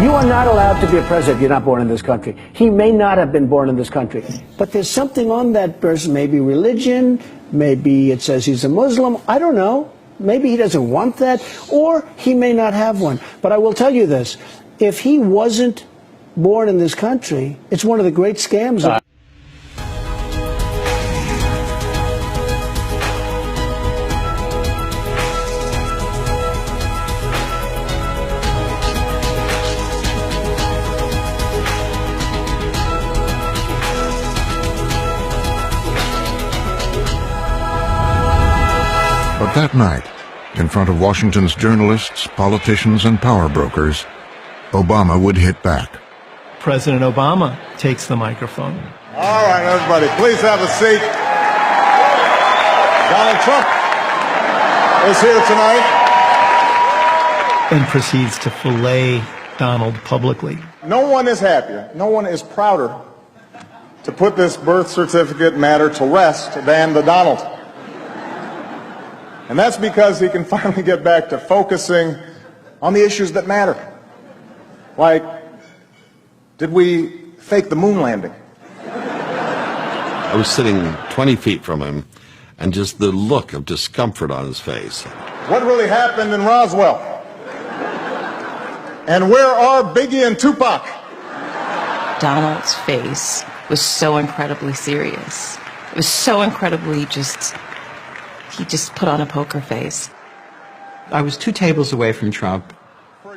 You are not allowed to be a president if you're not born in this country. He may not have been born in this country. But there's something on that person, maybe religion, maybe it says he's a Muslim, I don't know. Maybe he doesn't want that, or he may not have one. But I will tell you this, if he wasn't born in this country, it's one of the great scams. But that night, in front of Washington's journalists, politicians, and power brokers, Obama would hit back. President Obama takes the microphone. All right, everybody, please have a seat. Donald Trump is here tonight. And proceeds to fillet Donald publicly. No one is happier, no one is prouder to put this birth certificate matter to rest than the Donald. And that's because he can finally get back to focusing on the issues that matter. Like, did we fake the moon landing? I was sitting 20 feet from him, and just the look of discomfort on his face. What really happened in Roswell? And where are Biggie and Tupac? Donald's face was so incredibly serious. It was so incredibly he just put on a poker face. I was 2 tables away from Trump.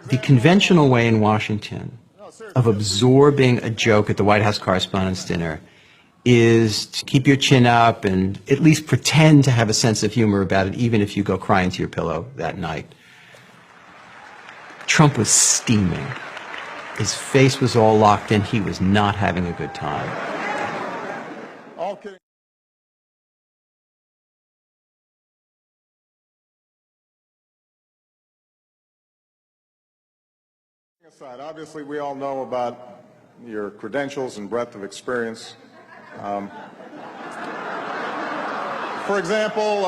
The conventional way in Washington of absorbing a joke at the White House Correspondents' Dinner is to keep your chin up and at least pretend to have a sense of humor about it, even if you go crying to your pillow that night. Trump was steaming. His face was all locked in. He was not having a good time. All kidding aside, obviously we all know about your credentials and breadth of experience. For example,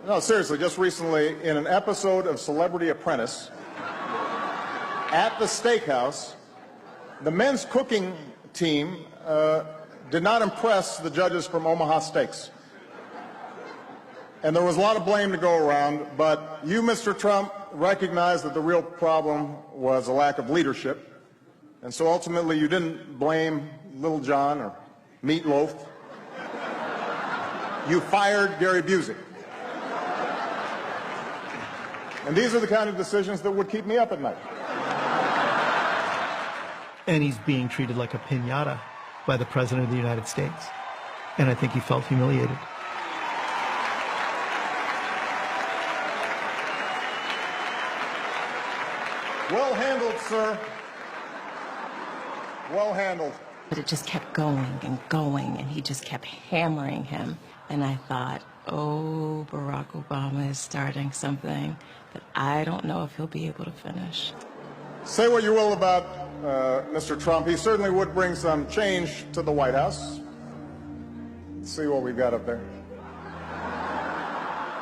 no, seriously, just recently in an episode of Celebrity Apprentice at the steakhouse, the men's cooking team did not impress the judges from Omaha Steaks. And there was a lot of blame to go around, but you, Mr. Trump, recognized that the real problem was a lack of leadership. And so ultimately you didn't blame Little John or Meatloaf. You fired Gary Busey. And these are the kind of decisions that would keep me up at night. And he's being treated like a piñata by the President of the United States. And I think he felt humiliated. Well handled, sir. Well handled. But it just kept going, and he just kept hammering him. And I thought, oh, Barack Obama is starting something that I don't know if he'll be able to finish. Say what you will about Mr. Trump. He certainly would bring some change to the White House. Let's see what we've got up there.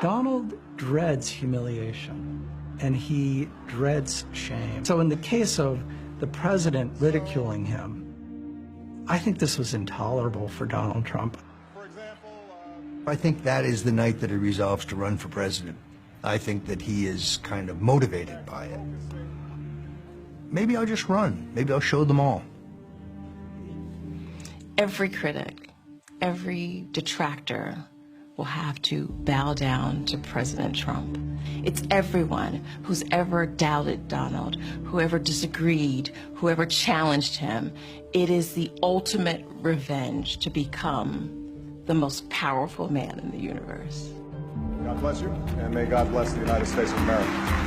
Donald dreads humiliation, and he dreads shame. So in the case of the president ridiculing him, I think this was intolerable for Donald Trump. I think that is the night that he resolves to run for president. I think that he is kind of motivated by it. Maybe I'll just run. Maybe I'll show them all. Every critic, every detractor will have to bow down to President Trump. It's everyone who's ever doubted Donald, whoever disagreed, whoever challenged him. It is the ultimate revenge to become the most powerful man in the universe. God bless you, and may God bless the United States of America.